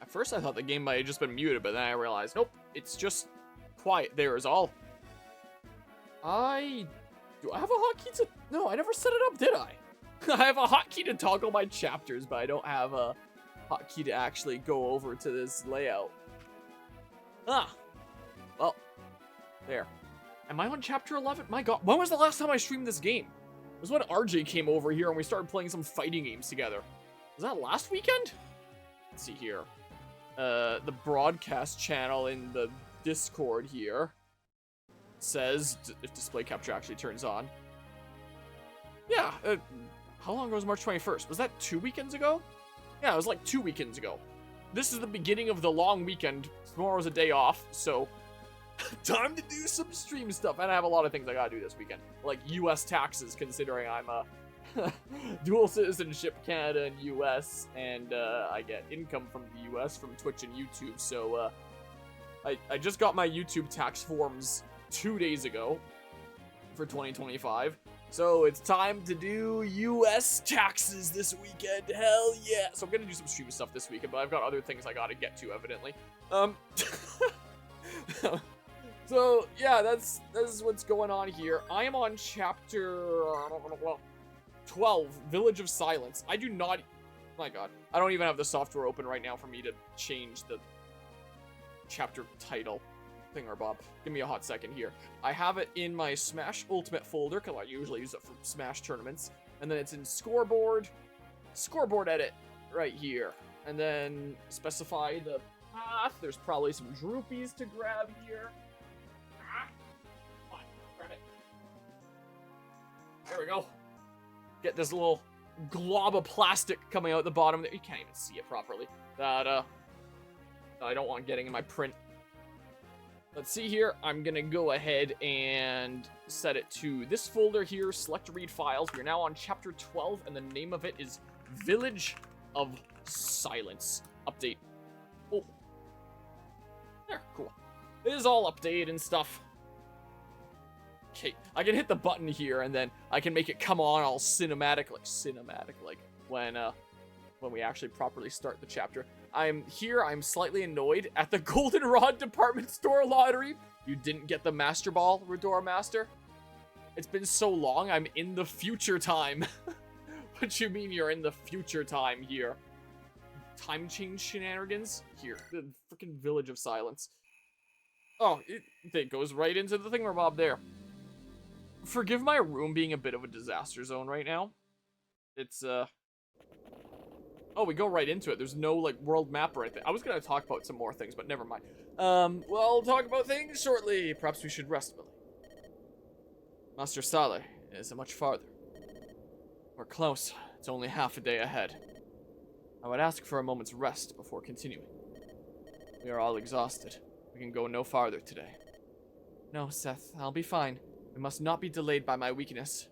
At first I thought the game might have just been muted, but then I realized, nope, it's just quiet. There is all. Do I have a hotkey to... No, I never set it up, did I? I have a hotkey to toggle my chapters, but I don't have a hotkey to actually go over to this layout. Ah. Well, there. Am I on chapter 11? My god, when was the last time I streamed this game? It was when RJ came over here and we started playing some fighting games together. Was that last weekend? Let's see here. The broadcast channel in the Discord here says if display capture actually turns on. Yeah, how long ago was March 21st? Was that 2 weekends ago? Yeah, it was like 2 weekends ago. This is the beginning of the long weekend. Tomorrow's a day off, so time to do some stream stuff. And I have a lot of things I gotta do this weekend. Like US taxes, considering I'm a dual citizenship, Canada and US, and I get income from the US from Twitch and YouTube. So I just got my YouTube tax forms 2 days ago for 2025. So it's time to do US taxes this weekend. Hell yeah. So I'm gonna do some stream stuff this weekend, but I've got other things I gotta get to, evidently. So yeah, that's what's going on here. I am on chapter 12, Village of Silence. I do not, my god, I don't even have the software open right now for me to change the chapter title thingamabob. Give me a hot second here. I have it in my Smash Ultimate folder, because I usually use it for Smash tournaments. And then it's in scoreboard edit right here. And then specify the path. There's probably some droopies to grab here. Come on, grab it. There we go. Get this little glob of plastic coming out the bottom there. You can't even see it properly. That I don't want getting in my print. Let's see here. I'm gonna go ahead and set it to this folder here. Select read files. We're now on chapter 12, and the name of it is Village of Silence. Update. Oh. There, cool. It is all updated and stuff. Okay, I can hit the button here, and then I can make it come on all cinematic, like when we actually properly start the chapter. I'm slightly annoyed at the Goldenrod department store lottery. You didn't get the Master Ball, Redora Master. It's been so long, I'm in the future time. What you mean you're in the future time here? Time change shenanigans? Here, the freaking Village of Silence. Oh, it goes right into the thingamabob there. Forgive my room being a bit of a disaster zone right now. It's, oh, we go right into it. There's no, like, world map or anything. I was gonna talk about some more things, but never mind. Well, I'll talk about things shortly. Perhaps we should rest, Billy. Master Saleh isn't much farther. We're close. It's only half a day ahead. I would ask for a moment's rest before continuing. We are all exhausted. We can go no farther today. No, Seth, I'll be fine. We must not be delayed by my weakness.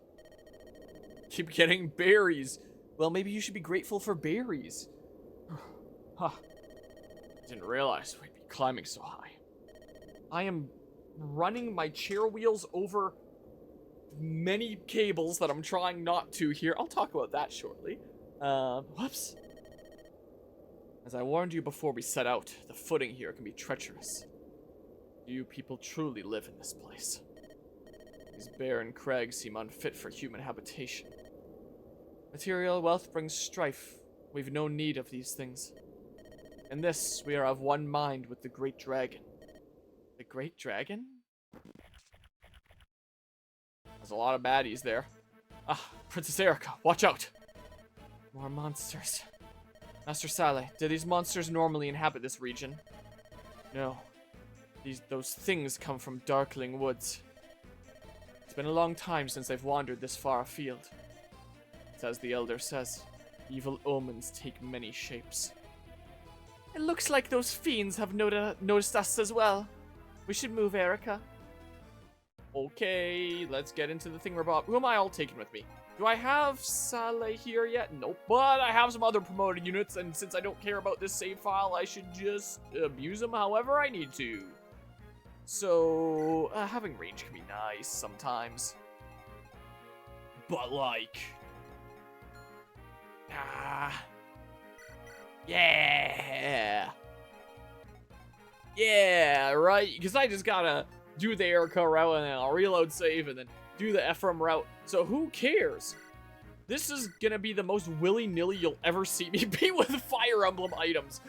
Keep getting berries. Well, maybe you should be grateful for berries. Huh. Didn't realize we'd be climbing so high. I am running my chair wheels over many cables that I'm trying not to here. I'll talk about that shortly. Whoops. As I warned you before we set out, the footing here can be treacherous. You people truly live in this place. These barren crags seem unfit for human habitation. Material wealth brings strife. We've no need of these things. In this, we are of one mind with the Great Dragon. The Great Dragon? There's a lot of baddies there. Ah, Princess Eirika, watch out! More monsters. Master Saleh, do these monsters normally inhabit this region? No. Those things come from Darkling Woods. It's been a long time since I've wandered this far afield. It's as the Elder says, evil omens take many shapes. It looks like those fiends have noticed us as well. We should move, Eirika. Okay, let's get into the thingamabob. Who am I all taking with me? Do I have Saleh here yet? Nope. But I have some other promoted units, and since I don't care about this save file, I should just abuse them however I need to. So, having range can be nice sometimes. But like... yeah. Yeah, right? Because I just gotta do the Eirika route, and then I'll reload save, and then do the Ephraim route. So who cares? This is gonna be the most willy-nilly you'll ever see me be with Fire Emblem items.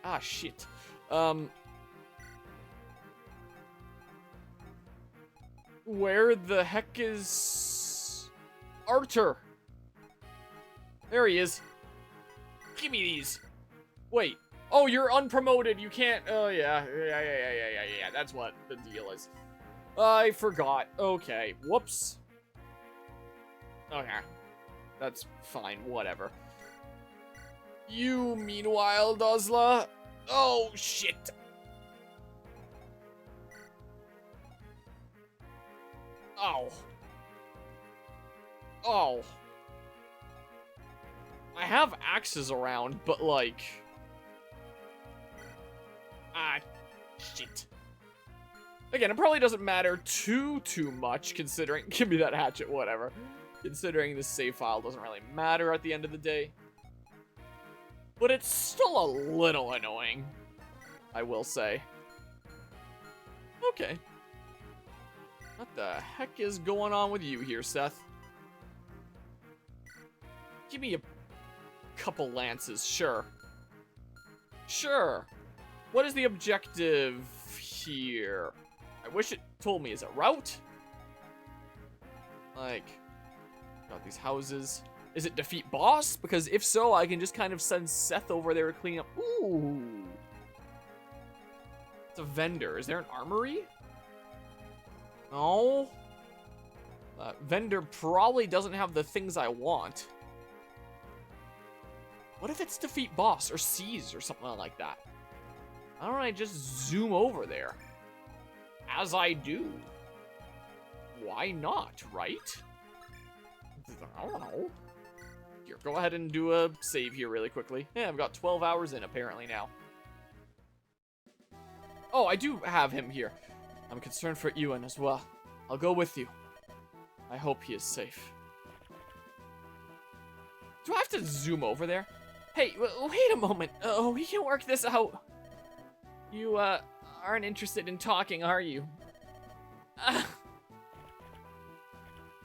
Ah, shit. Where the heck is Arthur? There he is. Give me these. Wait. Oh, you're unpromoted. You can't. Oh, yeah. Yeah. That's what the deal is. I forgot. Okay. Whoops. Okay. That's fine. Whatever. You, meanwhile, Dozla. Oh, shit. Oh. Oh. I have axes around, but like... Ah, shit. Again, it probably doesn't matter too much, considering... Give me that hatchet, whatever. Considering the save file doesn't really matter at the end of the day. But it's still a little annoying, I will say. Okay. What the heck is going on with you here, Seth? Give me a couple lances, sure. Sure. What is the objective here? I wish it told me. Is it route? Like, got these houses. Is it defeat boss? Because if so, I can just kind of send Seth over there to clean up. Ooh. It's a vendor. Is there an armory? No. Vendor probably doesn't have the things I want. What if it's defeat boss or seize or something like that? Why don't I just zoom over there? As I do. Why not, right? I don't know. Here, go ahead and do a save here really quickly. Yeah, I've got 12 hours in apparently now. Oh, I do have him here. I'm concerned for Ewan as well. I'll go with you. I hope he is safe. Do I have to zoom over there? Hey, wait a moment. We can work this out. You, aren't interested in talking, are you?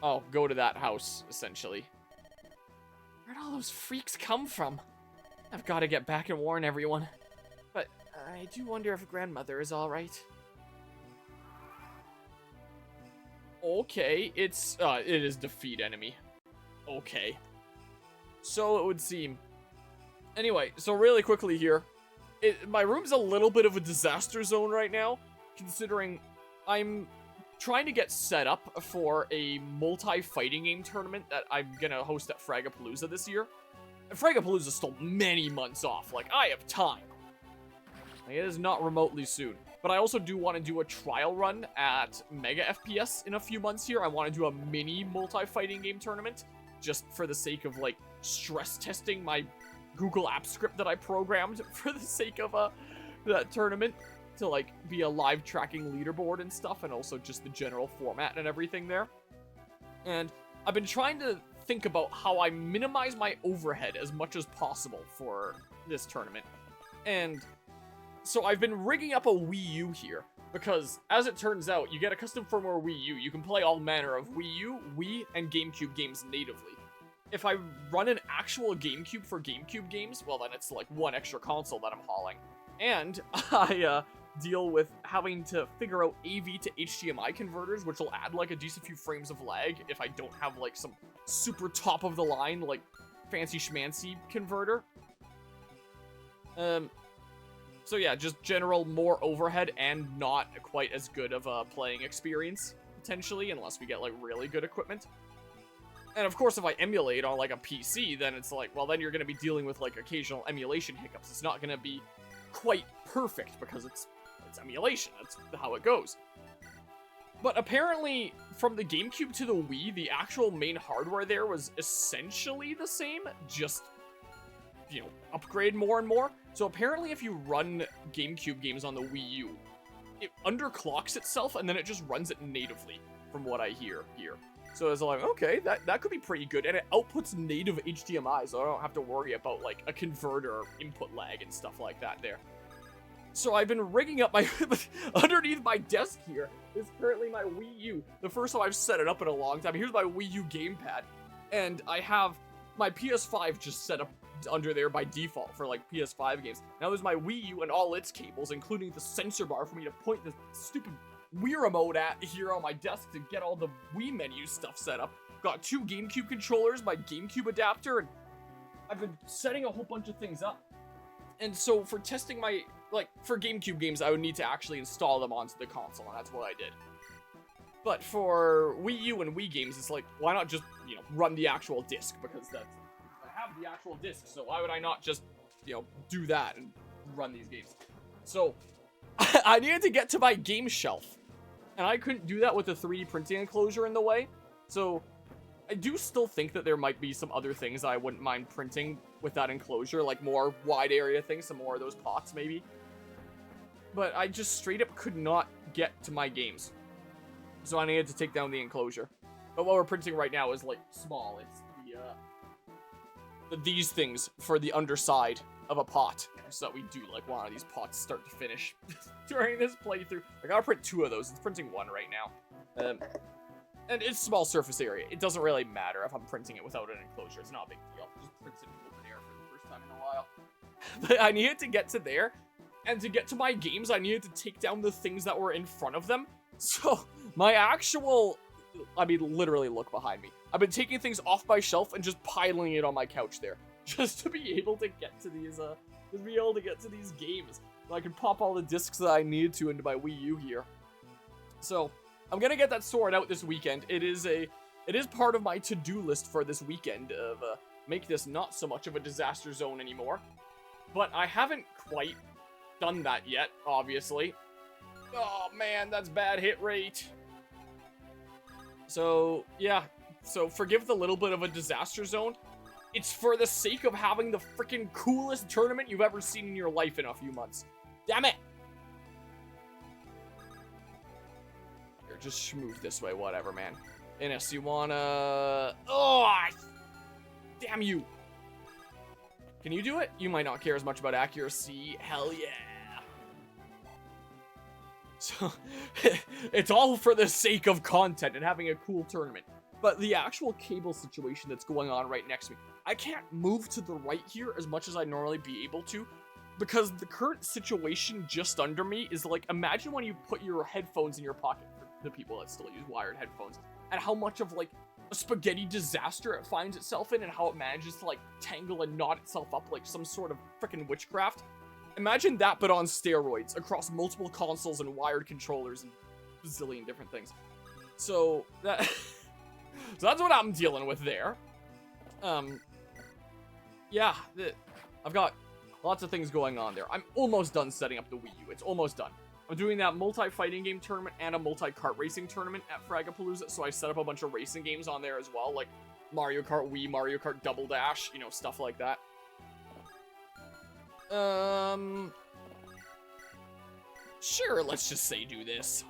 Oh, go to that house, essentially. Where'd all those freaks come from? I've got to get back and warn everyone. But I do wonder if grandmother is all right. Okay, it is defeat enemy. Okay. So it would seem. Anyway, so really quickly here. My room's a little bit of a disaster zone right now, considering I'm trying to get set up for a multi-fighting game tournament that I'm gonna host at Fragapalooza this year. And Fragapalooza's still many months off. Like, I have time. Like, it is not remotely soon. But I also do want to do a trial run at Mega FPS in a few months here. I want to do a mini multi-fighting game tournament, just for the sake of, like, stress testing my Google Apps script that I programmed for the sake of that tournament to like be a live tracking leaderboard and stuff, and also just the general format and everything there. And I've been trying to think about how I minimize my overhead as much as possible for this tournament. And so I've been rigging up a Wii U here, because as it turns out, you get a custom firmware Wii U, you can play all manner of Wii U, Wii, and GameCube games natively. If I run an actual GameCube for GameCube games, well then it's like one extra console that I'm hauling. And I deal with having to figure out AV to HDMI converters, which will add like a decent few frames of lag if I don't have like some super top of the line, like fancy schmancy converter. So yeah, just general more overhead and not quite as good of a playing experience, potentially, unless we get like really good equipment. And of course, if I emulate on like a PC, then it's like, well, then you're going to be dealing with like occasional emulation hiccups. It's not going to be quite perfect because it's emulation. That's how it goes. But apparently, from the GameCube to the Wii, the actual main hardware there was essentially the same, just, you know, upgrade more and more. So apparently, if you run GameCube games on the Wii U, it underclocks itself and then it just runs it natively, from what I hear here. So it's like, okay, that could be pretty good. And it outputs native HDMI, so I don't have to worry about like a converter input lag and stuff like that there. So I've been rigging up my, underneath my desk here is currently my Wii U. The first time I've set it up in a long time. Here's my Wii U gamepad. And I have my PS5 just set up under there by default for like PS5 games. Now there's my Wii U and all its cables, including the sensor bar for me to point the stupid Wii remote at here on my desk to get all the Wii menu stuff set up. Got 2 GameCube controllers, my GameCube adapter, and I've been setting a whole bunch of things up. And so for testing my, like, for GameCube games, I would need to actually install them onto the console, and that's what I did. But for Wii U and Wii games, it's like, why not just, you know, run the actual disc? Because that's, I have the actual disc, so why would I not just, you know, do that and run these games? So I needed to get to my game shelf. And I couldn't do that with the 3D printing enclosure in the way. So I do still think that there might be some other things that I wouldn't mind printing with that enclosure, like more wide area things, some more of those pots maybe. But I just straight up could not get to my games. So I needed to take down the enclosure. But what we're printing right now is like small. It's these things for the underside of a pot, so that we do like one of these pots start to finish during this playthrough. I gotta print 2 of those. It's printing 1 right now. And it's small surface area. It doesn't really matter if I'm printing it without an enclosure. It's not a big deal. Just print it in open air for the first time in a while. But I needed to get to there, and to get to my games, I needed to take down the things that were in front of them. So my actual, I mean, literally look behind me. I've been taking things off my shelf and just piling it on my couch there, just to be able to get to these, games. So I can pop all the discs that I need to into my Wii U here. So I'm gonna get that sorted out this weekend. It is part of my to-do list for this weekend of make this not so much of a disaster zone anymore. But I haven't quite done that yet, obviously. Oh man, that's bad hit rate. So yeah, so forgive the little bit of a disaster zone. It's for the sake of having the freaking coolest tournament you've ever seen in your life in a few months. Damn it! Here, just move this way, whatever, man. Innes, you wanna... Oh! Damn you! Can you do it? You might not care as much about accuracy. Hell yeah! So, it's all for the sake of content and having a cool tournament. But the actual cable situation that's going on right next to me, I can't move to the right here as much as I'd normally be able to, because the current situation just under me is like, imagine when you put your headphones in your pocket, for the people that still use wired headphones, and how much of like a spaghetti disaster it finds itself in, and how it manages to like tangle and knot itself up like some sort of freaking witchcraft. Imagine that, but on steroids, across multiple consoles and wired controllers and a bazillion different things. So that... So that's what I'm dealing with there. Yeah, I've got lots of things going on there. I'm almost done setting up the Wii U. It's almost done. I'm doing that multi-fighting game tournament and a multi-kart racing tournament at Fragapalooza, so I set up a bunch of racing games on there as well, like Mario Kart Wii, Mario Kart Double Dash, you know, stuff like that. Sure, let's just say do this.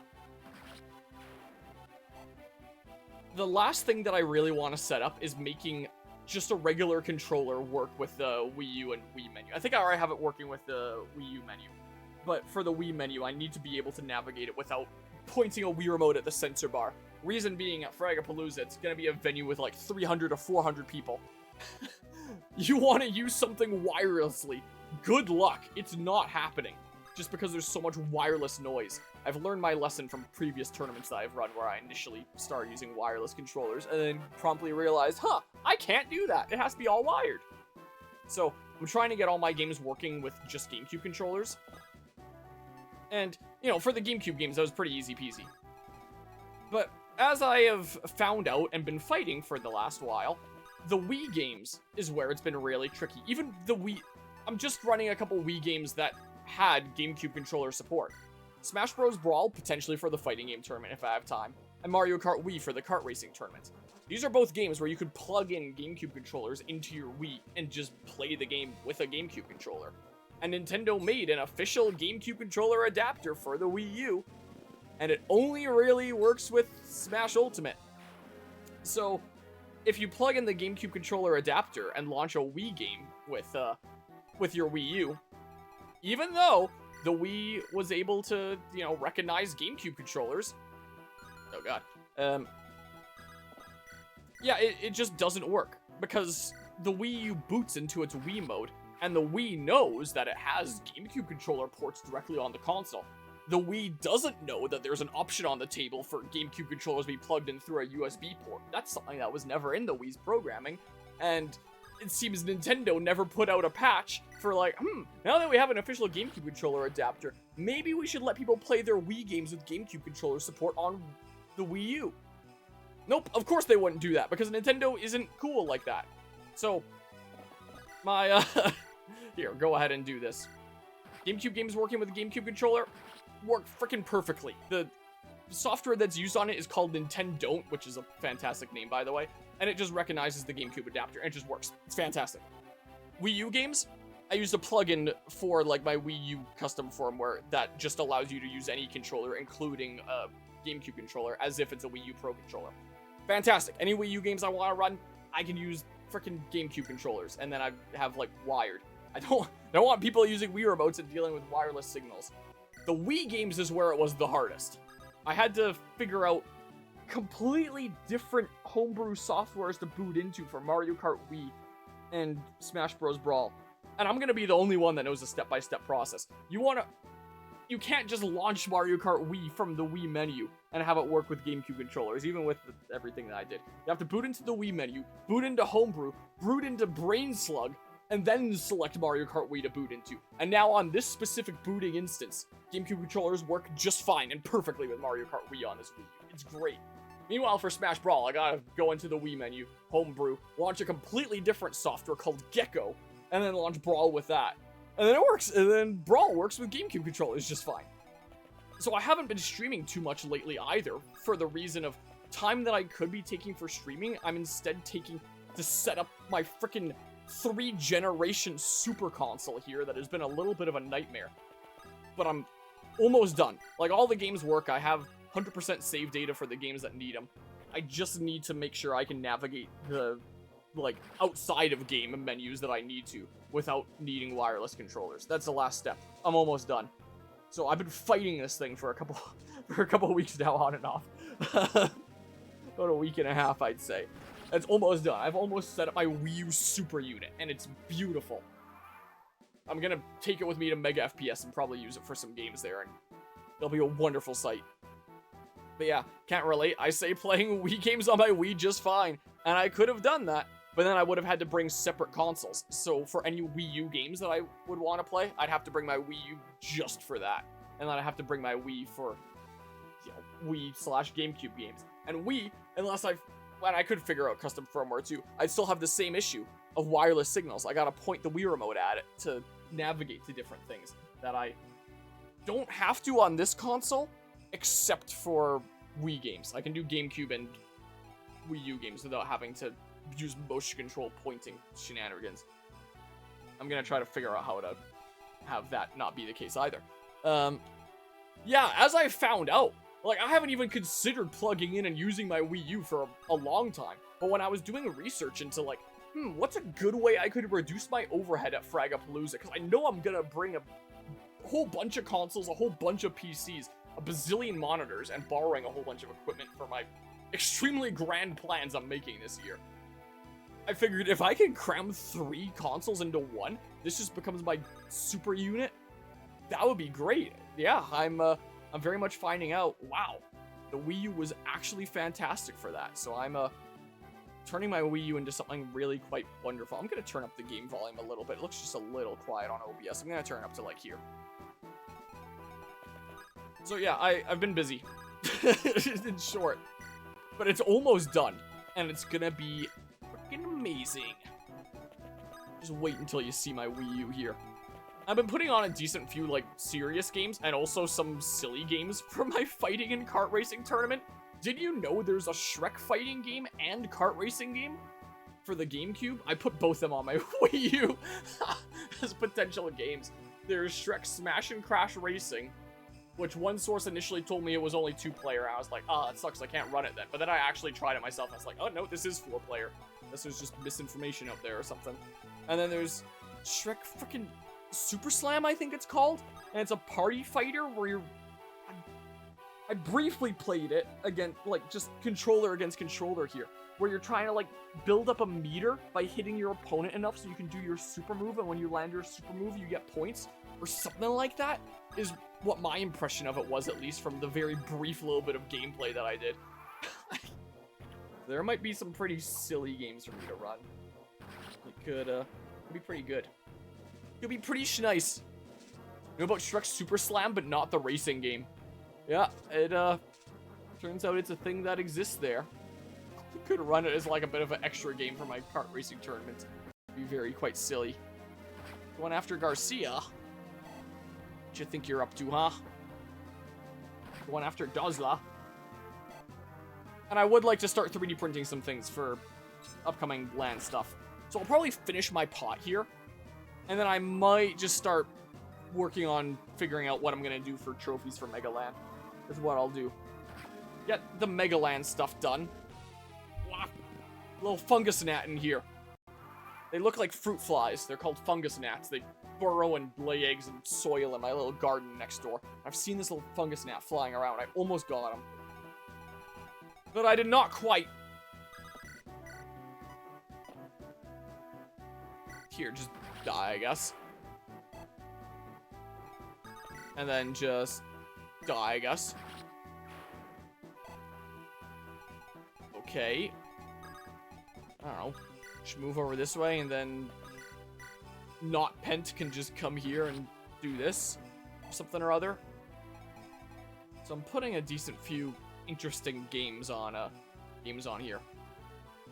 The last thing that I really want to set up is making just a regular controller work with the Wii U and Wii menu. I think I already have it working with the Wii U menu. But for the Wii menu, I need to be able to navigate it without pointing a Wii remote at the sensor bar. Reason being, at Fragapalooza, it's going to be a venue with like 300 to 400 people. You want to use something wirelessly. Good luck. It's not happening. Just because there's so much wireless noise. I've learned my lesson from previous tournaments that I've run where I initially started using wireless controllers and then promptly realized, I can't do that. It has to be all wired. So I'm trying to get all my games working with just GameCube controllers. And, you know, for the GameCube games, that was pretty easy peasy. But as I have found out and been fighting for the last while, the Wii games is where it's been really tricky. Even the Wii... I'm just running a couple Wii games that had GameCube controller support. Smash Bros. Brawl, potentially for the fighting game tournament if I have time, and Mario Kart Wii for the kart racing tournament. These are both games where you could plug in GameCube controllers into your Wii and just play the game with a GameCube controller. And Nintendo made an official GameCube controller adapter for the Wii U, and it only really works with Smash Ultimate. So, if you plug in the GameCube controller adapter and launch a Wii game with your Wii U, even though the Wii was able to, you know, recognize GameCube controllers, oh god, yeah, it just doesn't work, because the Wii U boots into its Wii mode, and the Wii knows that it has GameCube controller ports directly on the console. The Wii doesn't know that there's an option on the table for GameCube controllers to be plugged in through a USB port. That's something that was never in the Wii's programming, and it seems Nintendo never put out a patch for like, now that we have an official GameCube controller adapter, maybe we should let people play their Wii games with GameCube controller support on the Wii U. Nope, of course they wouldn't do that, because Nintendo isn't cool like that. So, my, here, go ahead and do this. GameCube games working with a GameCube controller work freaking perfectly. The software that's used on it is called Nintendo, which is a fantastic name, by the way, and it just recognizes the GameCube adapter, and it just works. It's fantastic. Wii U games, I used a plugin for, like, my Wii U custom firmware that just allows you to use any controller, including a GameCube controller, as if it's a Wii U Pro controller. Fantastic. Any Wii U games I want to run, I can use freaking GameCube controllers, and then I have, like, wired. I don't want people using Wii remotes and dealing with wireless signals. The Wii games is where it was the hardest. I had to figure out completely different homebrew softwares to boot into for Mario Kart Wii and Smash Bros. Brawl. And I'm gonna be the only one that knows the step-by-step process. You can't just launch Mario Kart Wii from the Wii menu and have it work with GameCube controllers, even with everything that I did. You have to boot into the Wii menu, boot into Homebrew, boot into Brain Slug, and then select Mario Kart Wii to boot into. And now on this specific booting instance, GameCube controllers work just fine and perfectly with Mario Kart Wii on this Wii U. It's great. Meanwhile, for Smash Brawl, I gotta go into the Wii menu, Homebrew, launch a completely different software called Gecko, and then launch Brawl with that. And then it works, and then Brawl works with GameCube controllers just fine. So I haven't been streaming too much lately either, for the reason of time that I could be taking for streaming, I'm instead taking to set up my frickin' 3-generation super console here that has been a little bit of a nightmare. But I'm almost done. Like, all the games work. I have 100% save data for the games that need them. I just need to make sure I can navigate the, like, outside of game menus that I need to without needing wireless controllers. That's the last step. I'm almost done. So I've been fighting this thing for a couple weeks now, on and off. About a week and a half, I'd say. It's almost done. I've almost set up my Wii U Super Unit, and it's beautiful. I'm gonna take it with me to Mega FPS and probably use it for some games there, and it'll be a wonderful sight. But yeah, can't relate. I say playing Wii games on my Wii just fine, and I could have done that, but then I would have had to bring separate consoles. So for any Wii U games that I would want to play, I'd have to bring my Wii U just for that, and then I'd have to bring my Wii for, you know, Wii/GameCube games. And Wii, unless and I could figure out custom firmware too, I'd still have the same issue of wireless signals. I gotta point the Wii remote at it to navigate to different things that I don't have to on this console, except for Wii games. I can do GameCube and Wii U games without having to use motion control pointing shenanigans. I'm gonna try to figure out how to have that not be the case either. Yeah, as I found out, like, I haven't even considered plugging in and using my Wii U for a long time. But when I was doing research into, like, what's a good way I could reduce my overhead at Fragapalooza? Because I know I'm gonna bring a whole bunch of consoles, a whole bunch of PCs, a bazillion monitors, and borrowing a whole bunch of equipment for my extremely grand plans I'm making this year. I figured if I can cram 3 consoles into one, this just becomes my super unit. That would be great. Yeah, I'm very much finding out, wow, the Wii U was actually fantastic for that. So I'm turning my Wii U into something really quite wonderful. I'm going to turn up the game volume a little bit. It looks just a little quiet on OBS. I'm going to turn it up to, like, here. So yeah, I've been busy, in short. But it's almost done, and it's going to be freaking amazing. Just wait until you see my Wii U here. I've been putting on a decent few, like, serious games, and also some silly games for my fighting and kart racing tournament. Did you know there's a Shrek fighting game and kart racing game for the GameCube? I put both of them on my Wii U as potential games. There's Shrek Smash and Crash Racing, which one source initially told me it was only 2-player. I was like, oh, that sucks, I can't run it then. But then I actually tried it myself. I was like, oh no, this is 4-player. This was just misinformation out there or something. And then there's Shrek freaking Super Slam, I think it's called. And it's a party fighter where you're... I briefly played it, again, like, just controller against controller here, where you're trying to, like, build up a meter by hitting your opponent enough so you can do your super move, and when you land your super move, you get points, or something like that, is what my impression of it was, at least, from the very brief little bit of gameplay that I did. There might be some pretty silly games for me to run. It could be pretty good. It could be pretty nice. You know about Shrek Super Slam, but not the racing game. Yeah, it turns out it's a thing that exists there. You could run it as like a bit of an extra game for my kart racing tournament. It'd be quite silly. Going after Garcia. What you think you're up to, huh? Going after Dozla. And I would like to start 3D printing some things for upcoming land stuff. So I'll probably finish my pot here. And then I might just start working on figuring out what I'm going to do for trophies for Mega Land. Is what I'll do. Get the Mega Land stuff done. Wow. Little fungus gnat in here. They look like fruit flies. They're called fungus gnats. They burrow and lay eggs in soil in my little garden next door. I've seen this little fungus gnat flying around. I almost got him. But I did not quite. Here, just die, I guess. And then just die, I guess. Okay. I don't know. Just move over this way, and then not Pent can just come here and do this. Or something or other. So I'm putting a decent few interesting games on here.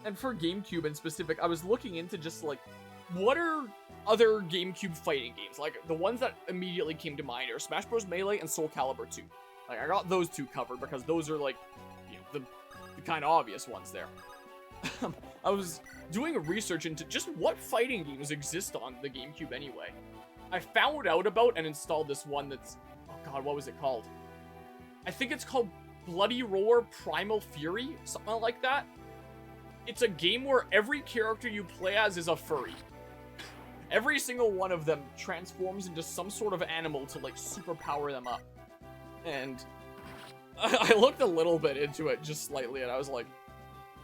And for GameCube in specific, I was looking into just like, what are other GameCube fighting games? Like, the ones that immediately came to mind are Smash Bros. Melee and Soul Calibur 2. Like, I got those two covered because those are, like, you know, the kind of obvious ones there. I was doing research into just what fighting games exist on the GameCube anyway. I found out about and installed this one that's... Oh god, what was it called? I think it's called Bloody Roar Primal Fury? Something like that. It's a game where every character you play as is a furry. Every single one of them transforms into some sort of animal to, like, superpower them up. And I looked a little bit into it, just slightly, and I was like,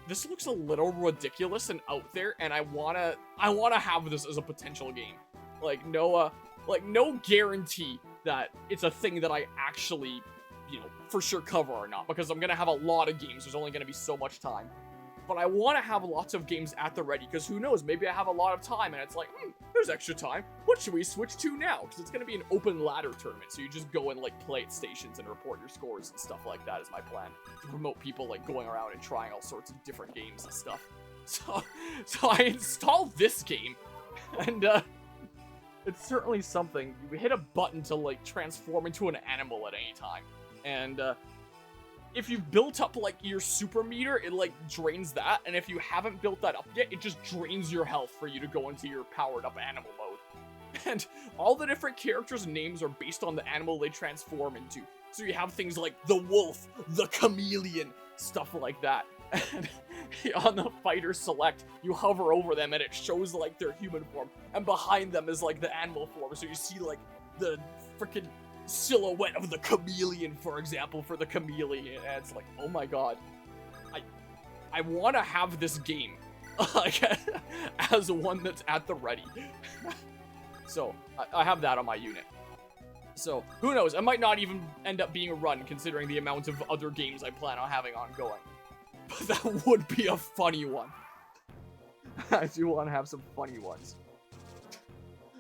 this looks a little ridiculous and out there, and I wanna have this as a potential game. Like, no guarantee that it's a thing that I actually, you know, for sure cover or not, because I'm gonna have a lot of games, there's only gonna be so much time. But I want to have lots of games at the ready, because who knows, maybe I have a lot of time, and it's like, there's extra time. What should we switch to now? Because it's going to be an open ladder tournament, so you just go and, like, play at stations and report your scores and stuff like that is my plan. To promote people, like, going around and trying all sorts of different games and stuff. So I installed this game, and, it's certainly something. You hit a button to, like, transform into an animal at any time. And, if you've built up, like, your super meter, it, like, drains that. And if you haven't built that up yet, it just drains your health for you to go into your powered-up animal mode. And all the different characters' names are based on the animal they transform into. So you have things like the wolf, the chameleon, stuff like that. And on the fighter select, you hover over them and it shows, like, their human form. And behind them is, like, the animal form. So you see, like, the freaking silhouette of the chameleon, for example, for the chameleon, and it's like, oh my god, I want to have this game as one that's at the ready. So I have that on my unit. So who knows, I might not even end up being a run considering the amount of other games I plan on having ongoing, but that would be a funny one. I do want to have some funny ones.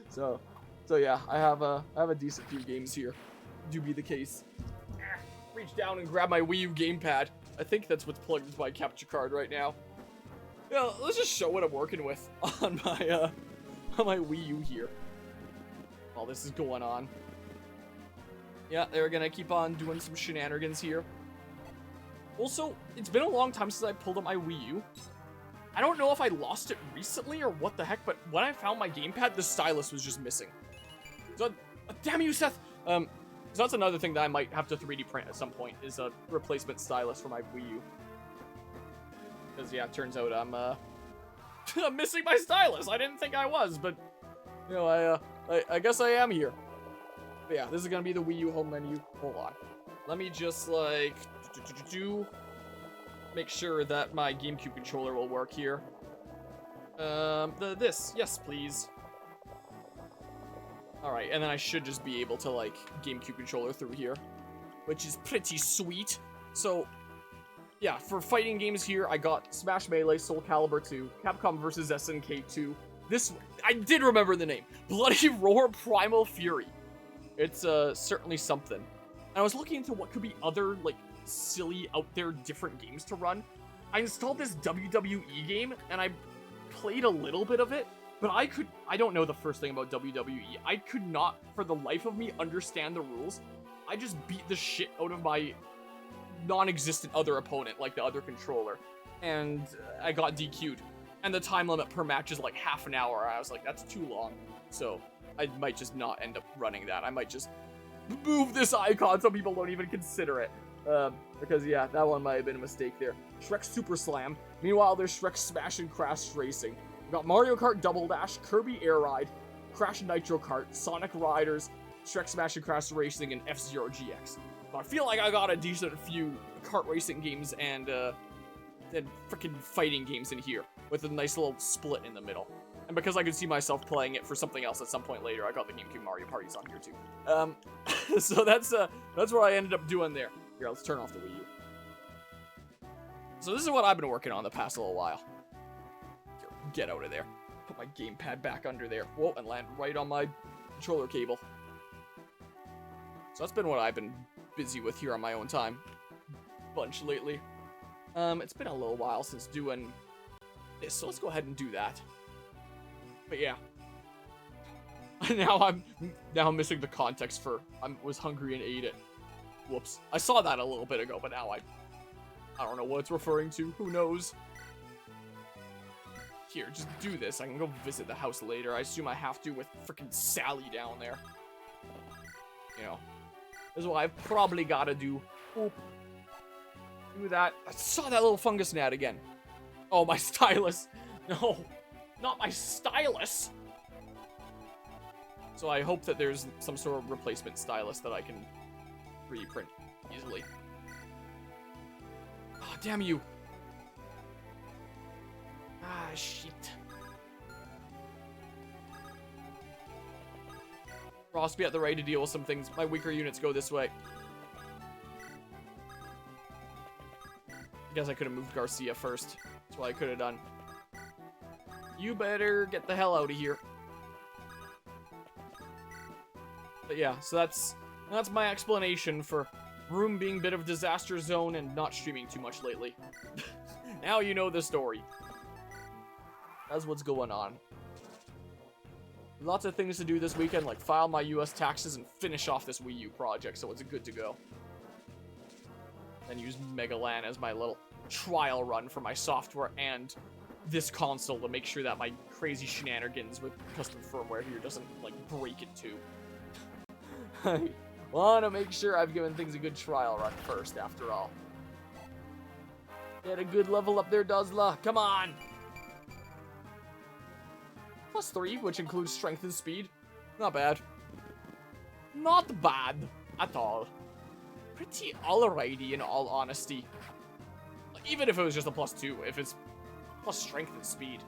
So yeah, I have a decent few games here. Do be the case. Reach down and grab my Wii U gamepad. I think that's what's plugged into my capture card right now. Yeah, let's just show what I'm working with on my Wii U here. While this is going on. Yeah, they're gonna keep on doing some shenanigans here. Also, it's been a long time since I pulled up my Wii U. I don't know if I lost it recently or what the heck, but when I found my gamepad, the stylus was just missing. So, damn you, Seth! So that's another thing that I might have to 3D print at some point, is a replacement stylus for my Wii U. Because, yeah, it turns out I'm, I'm missing my stylus. I didn't think I was, but, you know, I guess I am here. But yeah, this is gonna be the Wii U home menu. Hold on. Let me just, like, make sure that my GameCube controller will work here. This. Yes, please. Alright, and then I should just be able to, like, GameCube controller through here, which is pretty sweet. So, yeah, for fighting games here, I got Smash Melee, Soul Calibur 2, Capcom vs. SNK 2. This, I did remember the name. Bloody Roar Primal Fury. It's, certainly something. And I was looking into what could be other, like, silly, out there, different games to run. I installed this WWE game, and I played a little bit of it, but I don't know the first thing about WWE. I could not, for the life of me, understand the rules. I just beat the shit out of my non-existent other opponent, like the other controller, and I got DQ'd. And the time limit per match is like half an hour. I was like, that's too long. So I might just not end up running that. I might just move this icon so people don't even consider it. Because yeah, that one might have been a mistake there. Shrek Super Slam. Meanwhile, there's Shrek Smash and Crash Racing. We got Mario Kart Double Dash, Kirby Air Ride, Crash Nitro Kart, Sonic Riders, Shrek Smash and Crash Racing, and F-Zero GX. So I feel like I got a decent few kart racing games and freaking fighting games in here, with a nice little split in the middle. And because I could see myself playing it for something else at some point later, I got the GameCube Mario Parties on here too. So that's what I ended up doing there. Here, let's turn off the Wii U. So this is what I've been working on the past little while. Here, get out of there. Put my gamepad back under there. Whoa, and land right on my controller cable. So that's been what I've been busy with here on my own time. Bunch lately. It's been a little while since doing this, so let's go ahead and do that. But yeah. Now I'm missing the context for I was hungry and ate it. Whoops. I saw that a little bit ago, but now I don't know what it's referring to. Who knows? Here, just do this. I can go visit the house later. I assume I have to with freaking Sally down there. You know. This is what I've probably got to do. Oop. Do that. I saw that little fungus gnat again. Oh, my stylus. No. Not my stylus. So I hope that there's some sort of replacement stylus that I can 3D print easily. Oh, damn you. Ah, shit. Ross, be at the ready to deal with some things. My weaker units go this way. I guess I could have moved Garcia first. That's what I could have done. You better get the hell out of here. But yeah, so that's my explanation for room being a bit of a disaster zone and not streaming too much lately. Now you know the story. That's what's going on. Lots of things to do this weekend, like file my US taxes and finish off this Wii U project, so it's good to go. And use Megalan as my little trial run for my software and this console to make sure that my crazy shenanigans with custom firmware here doesn't, like, break it too. I want to make sure I've given things a good trial run first, after all. Get a good level up there, Duzla. Come on! +3, which includes strength and speed. Not bad. Not bad at all. Pretty alrighty, in all honesty. Even if it was just a +2, if it's plus strength and speed,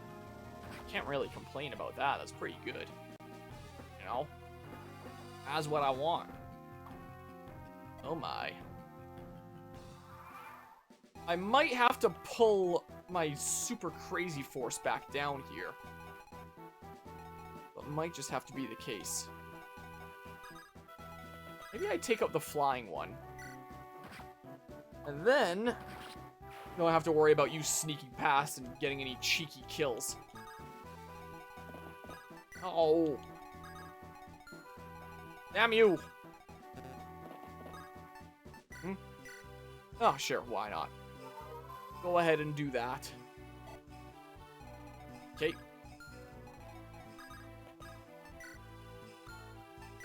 can't really complain about that. That's pretty good. You know? That's what I want. Oh my. I might have to pull my super crazy force back down here. But might just have to be the case. Maybe I take out the flying one. And then don't have to worry about you sneaking past and getting any cheeky kills. Oh. Damn you. Oh, sure, why not? Go ahead and do that. Okay.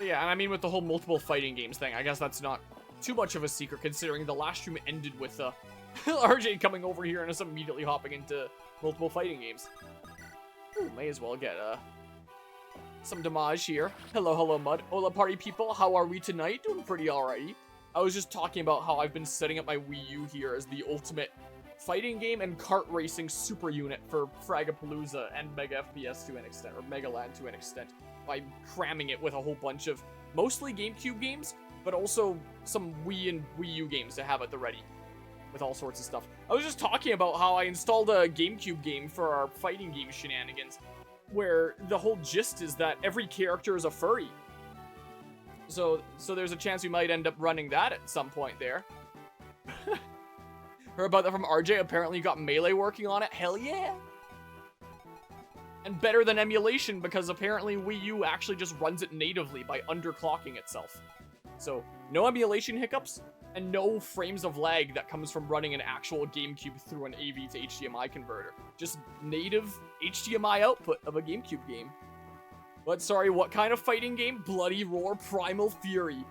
Yeah, and I mean with the whole multiple fighting games thing, I guess that's not too much of a secret considering the last stream ended with RJ coming over here and us immediately hopping into multiple fighting games. Ooh, may as well get some damage here. Hello, hello, Mud. Hola, party people. How are we tonight? Doing pretty alrighty. I was just talking about how I've been setting up my Wii U here as the ultimate fighting game and kart racing super unit for Fragapalooza and Mega FPS to an extent, or Mega Land to an extent, by cramming it with a whole bunch of mostly GameCube games, but also some Wii and Wii U games to have at the ready with all sorts of stuff. I was just talking about how I installed a GameCube game for our fighting game shenanigans, where the whole gist is that every character is a furry. So there's a chance we might end up running that at some point there. Heard about that from RJ. Apparently got Melee working on it. Hell yeah! And better than emulation because apparently Wii U actually just runs it natively by underclocking itself. So no emulation hiccups and no frames of lag that comes from running an actual GameCube through an AV to HDMI converter. Just native HDMI output of a GameCube game. But sorry, what kind of fighting game? Bloody Roar Primal Fury.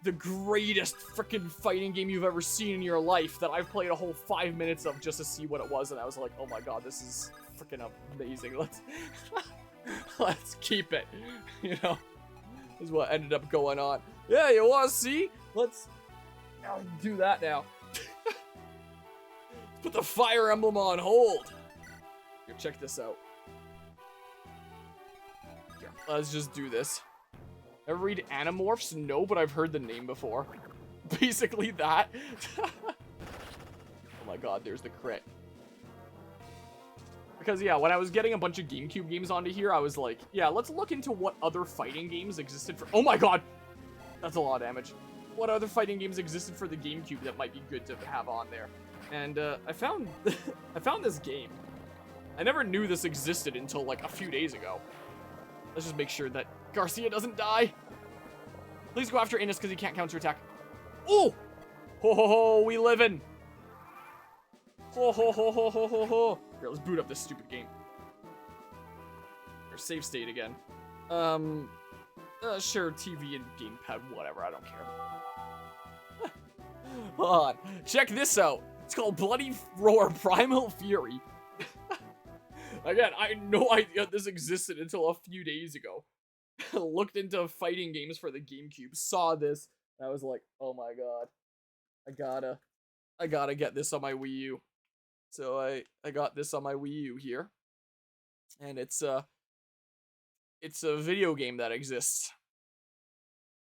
The greatest freaking fighting game you've ever seen in your life that I've played a whole 5 minutes of just to see what it was, and I was like, oh my god, this is freaking amazing. Let's keep it. You know, is what ended up going on. Yeah, you want to see? I'll do that now. Let's put the Fire Emblem on hold. Here, check this out. Here, let's just do this. Ever read Animorphs? No, but I've heard the name before. Basically that. Oh my god, there's the crit. Because yeah, when I was getting a bunch of GameCube games onto here, I was like, yeah, let's look into what other fighting games existed for— oh my god! That's a lot of damage. What other fighting games existed for the GameCube that might be good to have on there. And I found I found this game. I never knew this existed until like a few days ago. Let's just make sure that Garcia doesn't die. Please go after Innes because he can't counterattack. Oh! Ho ho ho, we livin'. Ho ho ho ho ho ho ho. Here, let's boot up this stupid game. Or save state again. Sure, TV and gamepad, whatever, I don't care. Hold on, check this out. It's called Bloody Roar Primal Fury. Again, I had no idea this existed until a few days ago. Looked into fighting games for the GameCube, saw this, and I was like, oh my god. I gotta get this on my Wii U. So I got this on my Wii U here. And it's a video game that exists.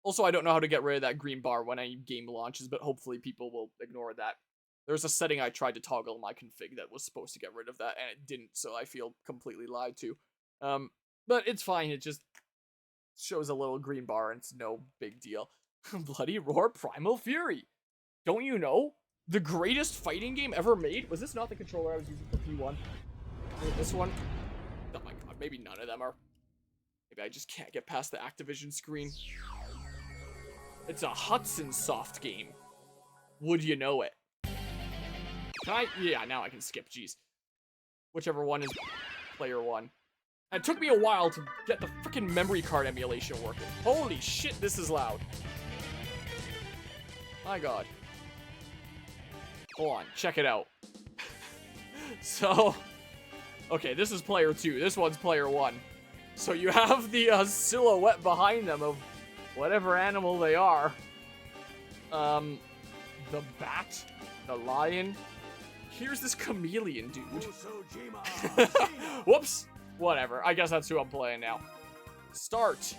Also, I don't know how to get rid of that green bar when a game launches, but hopefully people will ignore that. There's a setting I tried to toggle in my config that was supposed to get rid of that, and it didn't, so I feel completely lied to. But it's fine, it just shows a little green bar, and it's no big deal. Bloody Roar Primal Fury! Don't you know? The greatest fighting game ever made? Was this not the controller I was using for P1? This one? Oh my god, maybe none of them are. Maybe I just can't get past the Activision screen. It's a Hudson Soft game. Would you know it? Can I? Yeah, now I can skip, jeez. Whichever one is player one. And it took me a while to get the freaking memory card emulation working. Holy shit, this is loud. My god. Hold on, check it out. So, okay, this is player two. This one's player one. So you have the silhouette behind them of whatever animal they are. The bat, the lion. Here's this chameleon dude. Whoops. Whatever. I guess that's who I'm playing now. Start.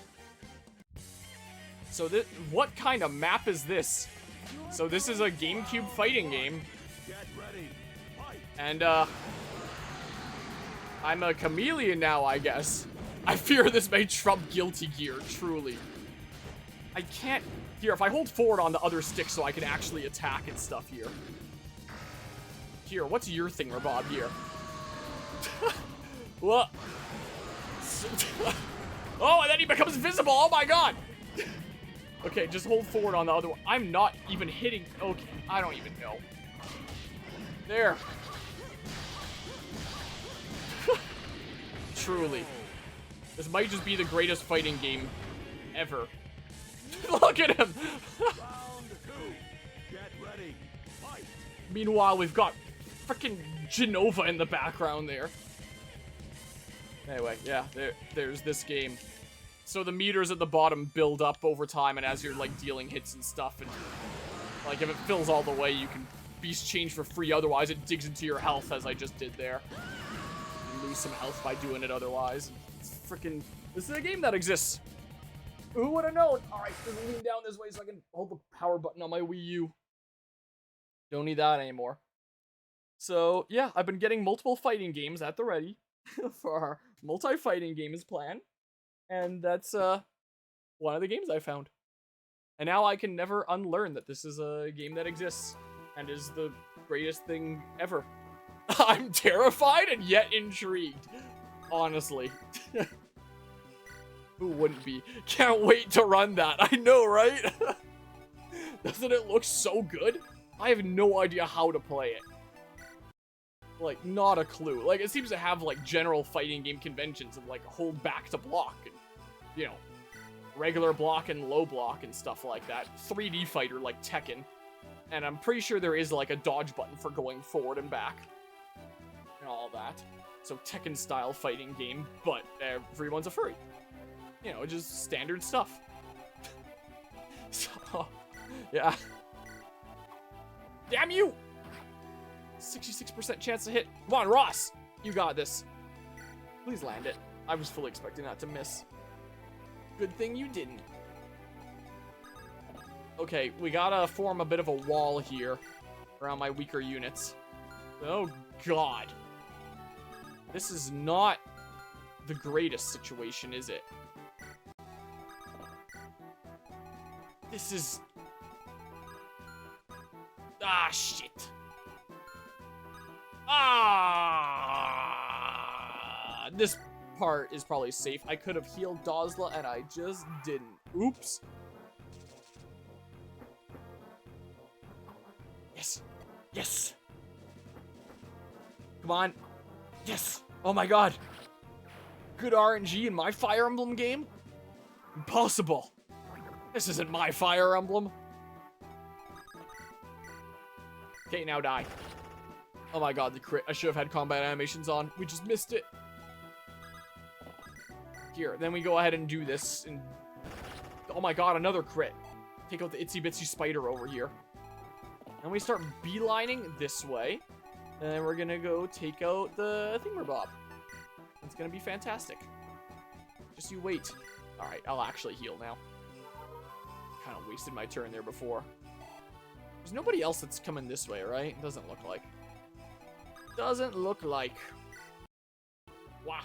So this, what kind of map is this? So this is a GameCube fighting game. And I'm a chameleon now, I guess. I fear this may trump Guilty Gear, truly. I can't... Here, if I hold forward on the other stick so I can actually attack and stuff here. Here, what's your thingamabob here? What? Oh, and then he becomes visible! Oh my god! Okay, just hold forward on the other one. I'm not even hitting... Okay, I don't even know. There. Truly. This might just be the greatest fighting game ever. Look at him! Round 2. Get ready. Fight. Meanwhile, we've got freaking Genova in the background there. Anyway, yeah, there's this game. So the meters at the bottom build up over time, and as you're, like, dealing hits and stuff, and, like, if it fills all the way, you can beast change for free. Otherwise, it digs into your health, as I just did there. You lose some health by doing it otherwise. It's freaking... This is a game that exists. Who would have known? Alright, let me lean down this way so I can hold the power button on my Wii U. Don't need that anymore. So, yeah, I've been getting multiple fighting games at the ready for our multi-fighting games plan. And that's one of the games I found. And now I can never unlearn that this is a game that exists and is the greatest thing ever. I'm terrified and yet intrigued, honestly. Who wouldn't be? Can't wait to run that. I know, right? Doesn't it look so good? I have no idea how to play it. Like, not a clue. Like, it seems to have, like, general fighting game conventions of, like, hold back to block and, you know, regular block and low block and stuff like that. 3D fighter like Tekken. And I'm pretty sure there is, like, a dodge button for going forward and back. And all that. So, Tekken-style fighting game, but everyone's a furry. You know, just standard stuff. So, yeah. Damn you! 66% chance to hit. Come on, Ross! You got this. Please land it. I was fully expecting that to miss. Good thing you didn't. Okay, we gotta form a bit of a wall here around my weaker units. Oh, God. This is not the greatest situation, is it? This is... Ah, shit. Ah! This part is probably safe. I could have healed Dozla, and I just didn't. Oops. Yes. Yes. Come on. Yes. Oh my god. Good RNG in my Fire Emblem game? Impossible. This isn't my Fire Emblem. Okay, now die. Oh my god, the crit. I should have had combat animations on. We just missed it. Here, then we go ahead and do this. And oh my god, another crit. Take out the itsy bitsy spider over here. And we start beelining this way. And then we're gonna go take out the thingamabob. It's gonna be fantastic. Just you wait. Alright, I'll actually heal now. Kind of wasted my turn there before. There's nobody else that's coming this way, right? Doesn't look like. Doesn't look like. Wow.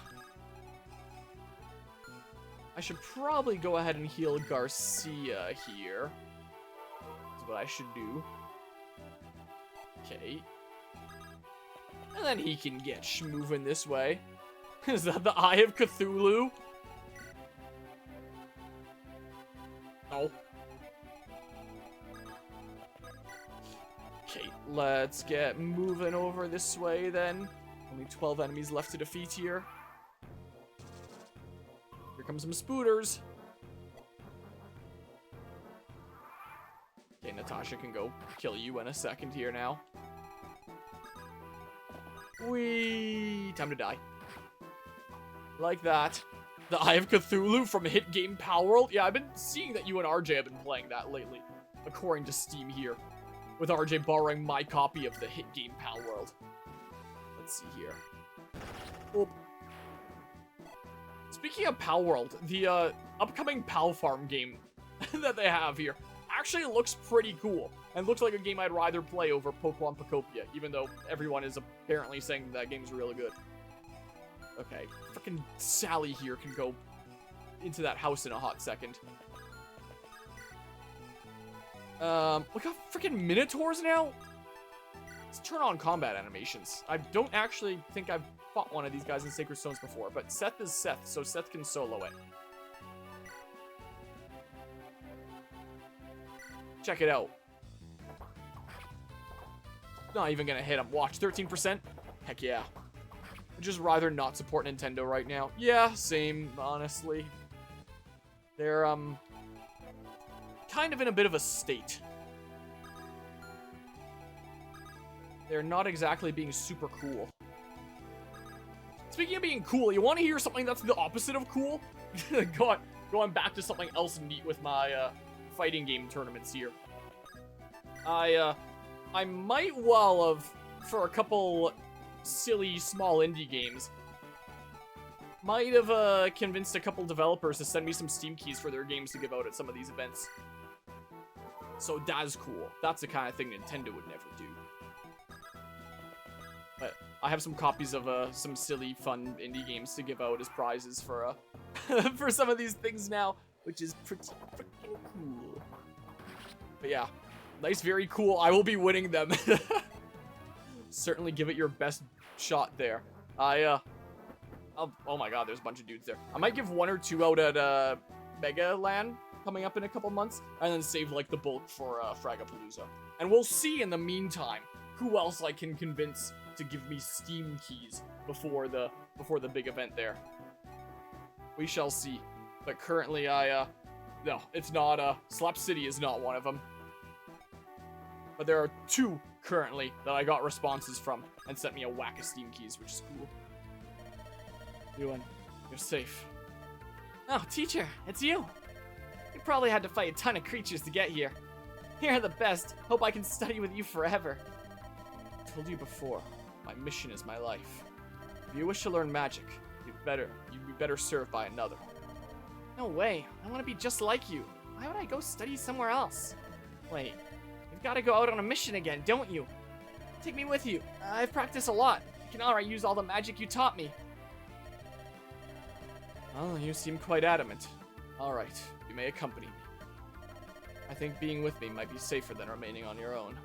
I should probably go ahead and heal Garcia here. That's what I should do. Okay. And then he can get moving this way. Is that the Eye of Cthulhu? No. Okay, let's get moving over this way then. Only 12 enemies left to defeat here. Here comes some spooters. Okay, Natasha can go kill you in a second here now. Whee! Time to die. Like that. The Eye of Cthulhu from Hit Game Pal World. Yeah, I've been seeing that you and RJ have been playing that lately, according to Steam here. With RJ borrowing my copy of the Hit Game Pal World. Let's see here. Oop. Speaking of Pal World, the upcoming Pal Farm game that they have here actually looks pretty cool. And looks like a game I'd rather play over Pokemon Pocopia, even though everyone is apparently saying that game's really good. Okay, frickin' Sally here can go into that house in a hot second. We got freaking Minotaurs now? Let's turn on combat animations. I don't actually think I've fought one of these guys in Sacred Stones before, but Seth is Seth, so Seth can solo it. Check it out. Not even gonna hit him. Watch, 13%? Heck yeah. I'd just rather not support Nintendo right now. Yeah, same, honestly. They're, kind of in a bit of a state. They're not exactly being super cool. Speaking of being cool, you want to hear something that's the opposite of cool? Going back to something else neat with my fighting game tournaments here. I might well have, for a couple silly small indie games, might have convinced a couple developers to send me some Steam keys for their games to give out at some of these events. So that's cool. That's the kind of thing Nintendo would never do. But I have some copies of some silly, fun indie games to give out as prizes for for some of these things now, which is pretty freaking cool. But yeah, nice, very cool. I will be winning them. Certainly give it your best shot there. Oh my god, there's a bunch of dudes there. I might give 1 or 2 out at Mega Land coming up in a couple months, and then save like the bulk for Fragapalooza. And we'll see in the meantime who else I can convince to give me Steam keys before the big event there. We shall see. But currently no, it's not Slap City is not one of them. But there are 2 currently that I got responses from and sent me a whack of Steam keys, which is cool. You're safe. Oh, teacher, it's you. You probably had to fight a ton of creatures to get here. You're the best. Hope I can study with you forever. I told you before, my mission is my life. If you wish to learn magic, you'd be better served by another. No way. I want to be just like you. Why would I go study somewhere else? Wait, you've got to go out on a mission again, don't you? Take me with you. I've practiced a lot. I can already use all the magic you taught me. Well, you seem quite adamant. Alright, you may accompany me. I think being with me might be safer than remaining on your own.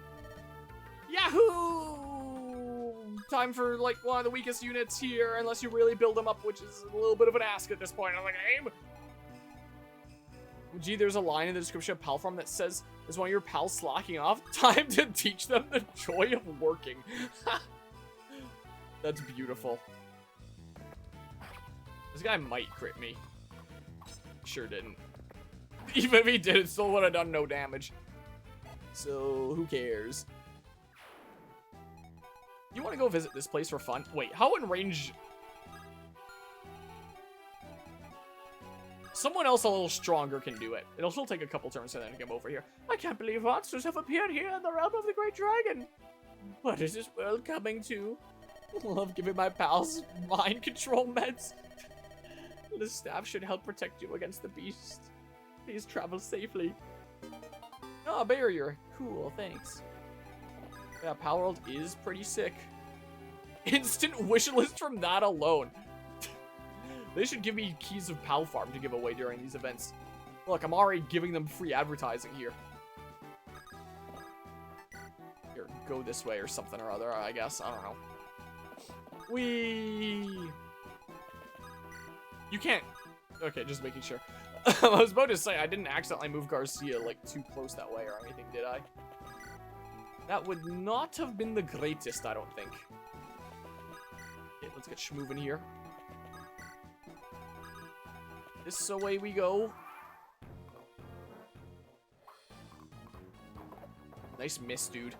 Yahoo! Time for, like, one of the weakest units here, unless you really build them up, which is a little bit of an ask at this point in the game. Gee, there's a line in the description of Palform that says, is one of your pals slacking off? Time to teach them the joy of working. That's beautiful. This guy might crit me. Sure didn't. Even if he did, it still would have done no damage. So, who cares? You want to go visit this place for fun? Wait, how in range... Someone else a little stronger can do it. It'll still take a couple turns and then come over here. I can't believe monsters have appeared here in the realm of the Great Dragon. What is this world coming to? Love giving my pals mind control meds. The staff should help protect you against the beast. Please travel safely. Oh, barrier. Cool, thanks. Yeah, Palworld is pretty sick. Instant wish list from that alone. They should give me keys of Pal Farm to give away during these events. Look, I'm already giving them free advertising here. Here, go this way or something or other, I guess. I don't know. You can't. Okay, just making sure. I was about to say, I didn't accidentally move Garcia, like, too close that way or anything, did I? That would not have been the greatest, I don't think. Okay, let's get schmoving here. This away we go. Nice miss, dude.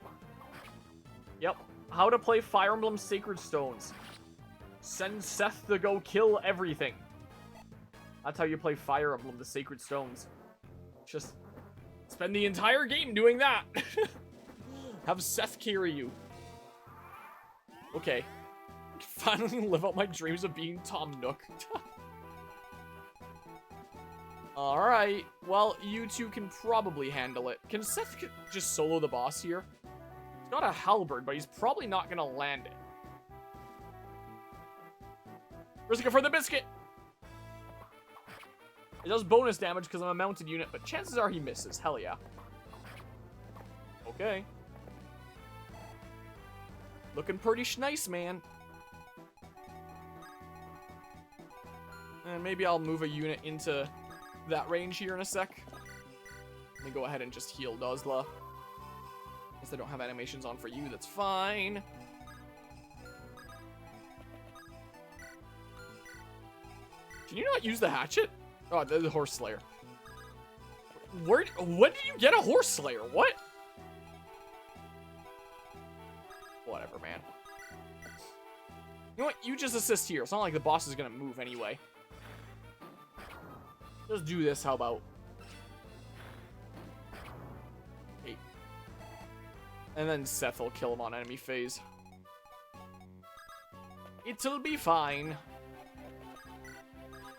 Yep. How to play Fire Emblem Sacred Stones. Send Seth to go kill everything. That's how you play Fire Emblem, the Sacred Stones. Just spend the entire game doing that. Have Seth carry you. Okay. Finally live out my dreams of being Tom Nook. Alright. Well, you two can probably handle it. Can Seth just solo the boss here? He's got a halberd, but he's probably not gonna land it. Risk it for the biscuit! It does bonus damage because I'm a mounted unit, but chances are he misses. Hell yeah. Okay. Looking pretty nice, man. And maybe I'll move a unit into that range here in a sec. Let me go ahead and just heal Dozla. Guess I don't have animations on for you, that's fine. Can you not use the hatchet? Oh, the Horse Slayer. when did you get a horse slayer? What? Whatever, man. You know what? You just assist here. It's not like the boss is gonna move anyway. Just do this, how about? Hey. And then Seth will kill him on enemy phase. It'll be fine.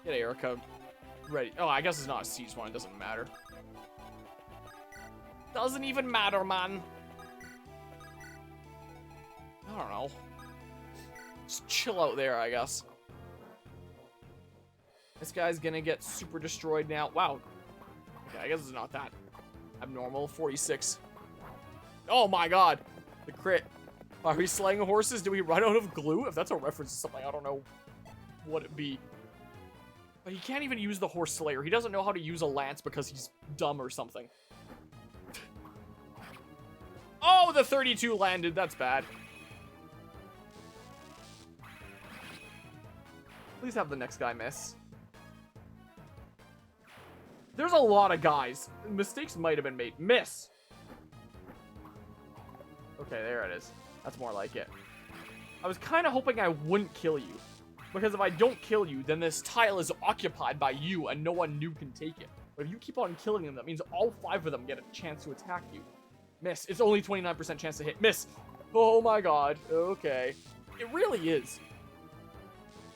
Get Eirika ready. Oh, I guess it's not a siege one. It doesn't matter. Doesn't even matter, man. I don't know. Just chill out there, I guess. This guy's gonna get super destroyed now. Wow. Okay, I guess it's not that abnormal. 46. Oh my god. The crit. Are we slaying horses? Do we run out of glue? If that's a reference to something, I don't know what it'd be. But he can't even use the horse slayer. He doesn't know how to use a lance because he's dumb or something. Oh, the 32 landed. That's bad. Please have the next guy miss. There's a lot of guys. Mistakes might have been made. Miss. Okay, there it is. That's more like it. I was kind of hoping I wouldn't kill you. Because if I don't kill you, then this tile is occupied by you and no one new can take it. But if you keep on killing them, that means all 5 of them get a chance to attack you. Miss. It's only 29% chance to hit. Miss. Oh my god. Okay. It really is.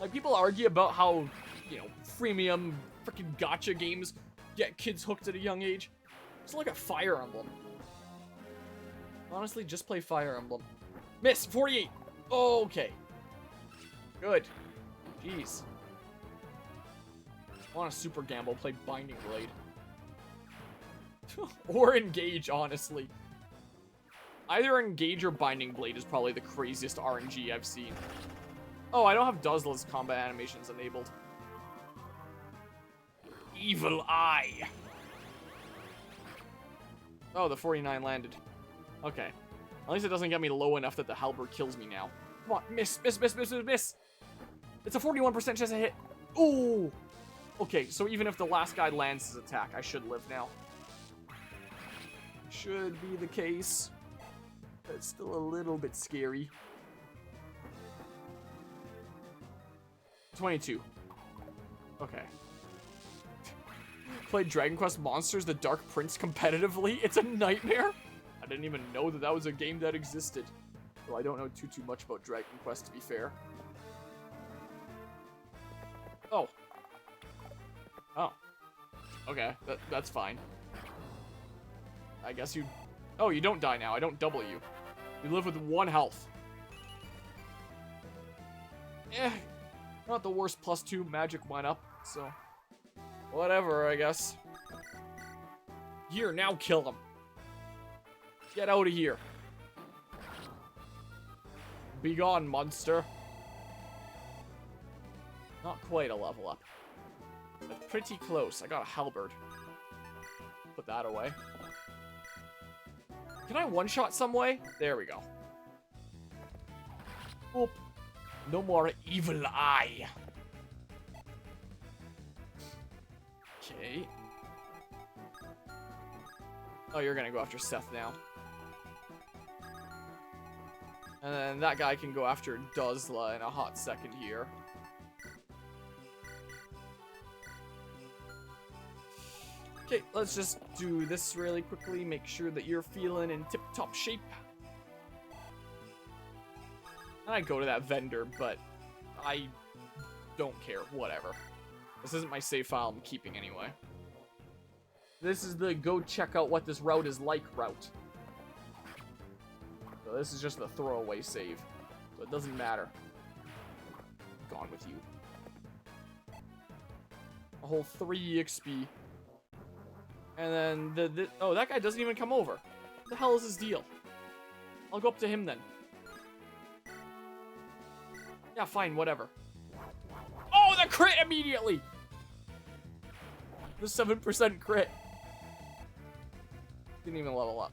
Like, people argue about how, you know, freemium freaking gacha games get kids hooked at a young age. It's like a Fire Emblem. Honestly, just play Fire Emblem. Miss. 48. Okay. Good. Jeez. I want a super gamble, play Binding Blade. Or Engage, honestly. Either Engage or Binding Blade is probably the craziest RNG I've seen. Oh, I don't have Duzla's combat animations enabled. Evil Eye. Oh, the 49 landed. Okay. At least it doesn't get me low enough that the halberd kills me now. Come on, miss, miss, miss, miss, miss, miss. It's a 41% chance to hit. Ooh. Okay, so even if the last guy lands his attack, I should live now. Should be the case. But it's still a little bit scary. 22. Okay. Played Dragon Quest Monsters: The Dark Prince competitively. It's a nightmare. I didn't even know that that was a game that existed. Well, I don't know too much about Dragon Quest, to be fair. Oh. Oh. Okay, that's fine. I guess you... Oh, you don't die now. I don't double you. You live with 1 health. Eh. Not the worst. +2 magic went up, so... Whatever, I guess. Here, now kill him. Get out of here. Be gone, monster. Not quite a level up. But pretty close. I got a halberd. Put that away. Can I one-shot some way? There we go. Oop. No more evil eye. Okay. Oh, you're gonna go after Seth now. And then that guy can go after Duzla in a hot second here. Okay, let's just do this really quickly. Make sure that you're feeling in tip-top shape. And I go to that vendor, but I don't care. Whatever. This isn't my save file I'm keeping anyway. This is the go check out what this route is like route. So this is just the throwaway save. So it doesn't matter. Gone with you. A whole 3 XP. And then oh, that guy doesn't even come over. What the hell is his deal? I'll go up to him then. Yeah, fine, whatever. Oh, the crit immediately! The 7% crit. Didn't even level up.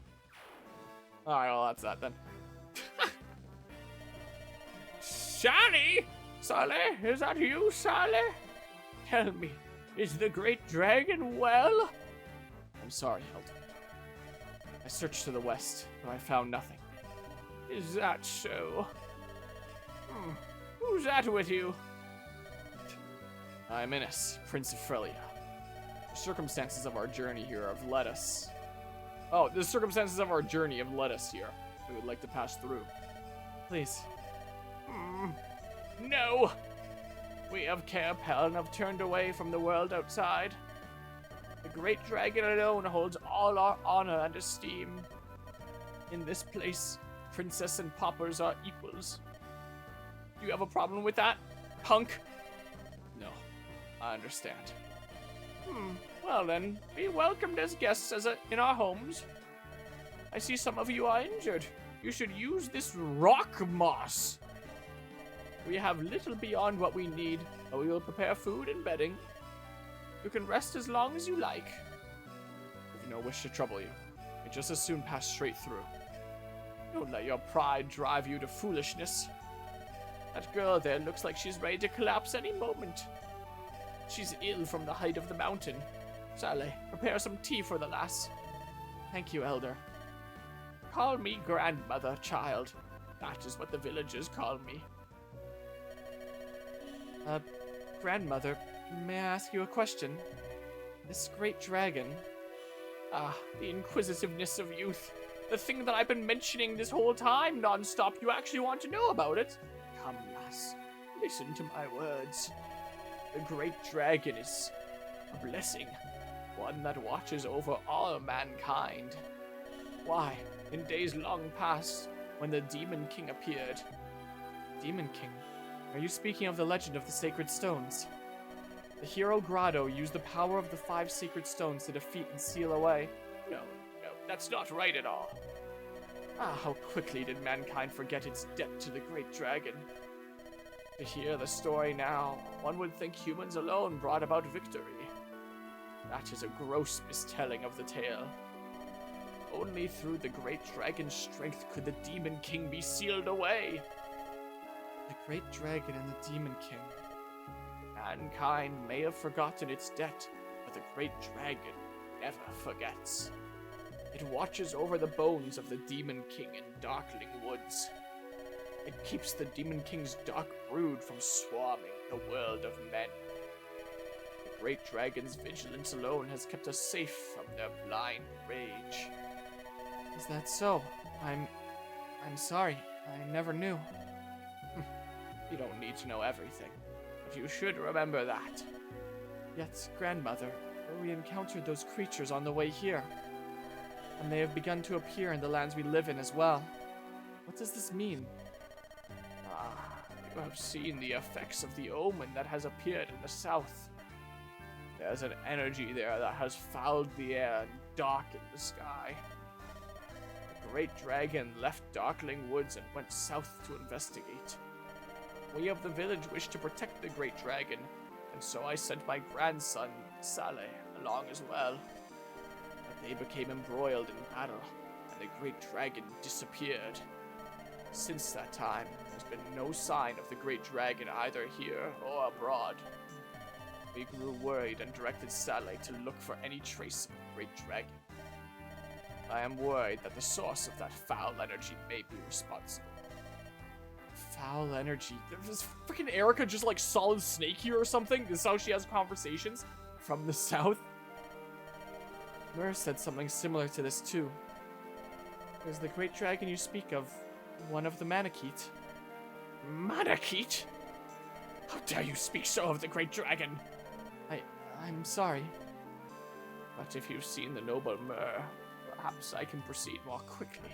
Alright, well, that's that then. Sally? Sally? Is that you, Sally? Tell me, is the great dragon well? I'm sorry, Elder. I searched to the west, but I found nothing. Is that so? Who's that with you? I'm Innes, Prince of Frelia. The circumstances of our journey here have led us... Oh, the circumstances of our journey have led us here. We would like to pass through. Please. No! We of Caerpel have turned away from the world outside. The great dragon alone holds all our honor and esteem. In this place, princess and paupers are equals. Do you have a problem with that, punk? No, I understand. Well then, be welcomed as guests in our homes. I see some of you are injured. You should use this rock moss. We have little beyond what we need, but we will prepare food and bedding. You can rest as long as you like. We've no wish to trouble you. We just as soon pass straight through. Don't let your pride drive you to foolishness. That girl there looks like she's ready to collapse any moment. She's ill from the height of the mountain. Sally, prepare some tea for the lass. Thank you, Elder. Call me grandmother, child. That is what the villagers call me. Grandmother, may I ask you a question? This great dragon... The inquisitiveness of youth. The thing that I've been mentioning this whole time non-stop. You actually want to know about it? Come, lass. Listen to my words. The great dragon is a blessing. One that watches over all mankind. Why, in days long past, when the Demon King appeared... Demon King? Are you speaking of the legend of the Sacred Stones? The hero Grotto used the power of the 5 sacred stones to defeat and seal away. No, that's not right at all. How quickly did mankind forget its debt to the great dragon? To hear the story now, one would think humans alone brought about victory. That is a gross mistelling of the tale. Only through the great dragon's strength could the Demon King be sealed away. The great dragon and the Demon King. Mankind may have forgotten its debt, but the great dragon never forgets. It watches over the bones of the Demon King in Darkling Woods. It keeps the Demon King's dark brood from swarming the world of men. The great dragon's vigilance alone has kept us safe from their blind rage. Is that so? I'm sorry. I never knew. You don't need to know everything, but you should remember that. Yet, grandmother, we encountered those creatures on the way here. And they have begun to appear in the lands we live in as well. What does this mean? You have seen the effects of the omen that has appeared in the south. There's an energy there that has fouled the air and darkened the sky. The great dragon left Darkling Woods and went south to investigate. We of the village wish to protect the great dragon, and so I sent my grandson, Saleh, along as well. But they became embroiled in battle, and the great dragon disappeared. Since that time, there's been no sign of the great dragon either here or abroad. We grew worried and directed Saleh to look for any trace of the great dragon. I am worried that the source of that foul energy may be responsible. Foul energy? Is freaking Eirika just like Solid Snake here or something? This is how she has conversations? From the south? Mur said something similar to this too. Is the great dragon you speak of one of the Manakete? Manakete? How dare you speak so of the great dragon? I'm sorry. But if you've seen the noble Mur, perhaps I can proceed more quickly.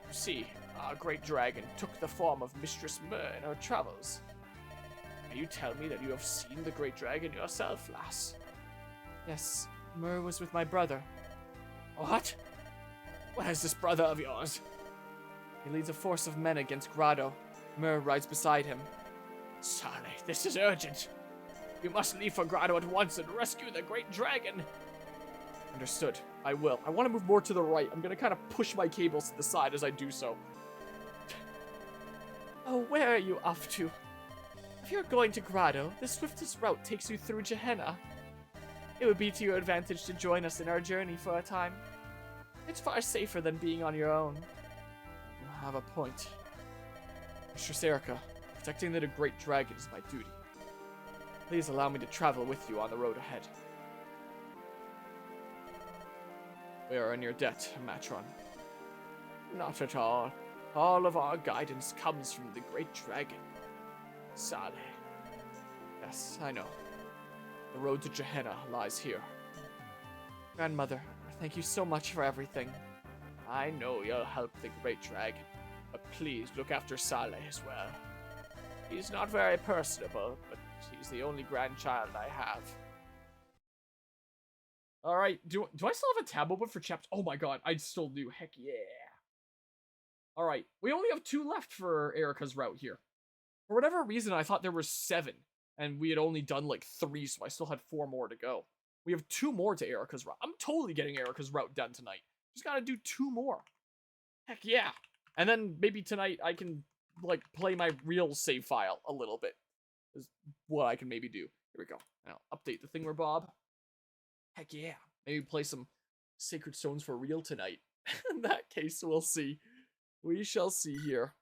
You see, our great dragon took the form of Mistress Mur in her travels. May you tell me that you have seen the great dragon yourself, lass? Yes, Mur was with my brother. What? Where is this brother of yours? He leads a force of men against Grotto. Mur rides beside him. Saleh, this is urgent. You must leave for Grotto at once and rescue the great dragon. Understood. I will. I want to move more to the right. I'm going to kind of push my cables to the side as I do so. Oh, where are you off to? If you're going to Grotto, the swiftest route takes you through Gehenna. It would be to your advantage to join us in our journey for a time. It's far safer than being on your own. You have a point. Mistress Eirika, protecting the Great Dragon is my duty. Please allow me to travel with you on the road ahead. We are in your debt, Matron. Not at all. All of our guidance comes from the Great Dragon. Saleh. Yes, I know. The road to Gehenna lies here. Grandmother, thank you so much for everything. I know you'll help the Great Dragon, but please look after Saleh as well. He's not very personable, but he's the only grandchild I have. Alright, do I still have a tab open for chapter? Oh my god, I still do. Heck yeah. Alright, we only have 2 left for Eirika's route here. For whatever reason, I thought there were 7, and we had only done like 3, so I still had 4 more to go. We have 2 more to Eirika's route. I'm totally getting Eirika's route done tonight. Just gotta do 2 more. Heck yeah. And then maybe tonight I can, like, play my real save file a little bit. Is what I can maybe do. Here we go. Now, update the thingamabob. Heck yeah. Maybe play some Sacred Stones for real tonight. In that case, we'll see. We shall see here.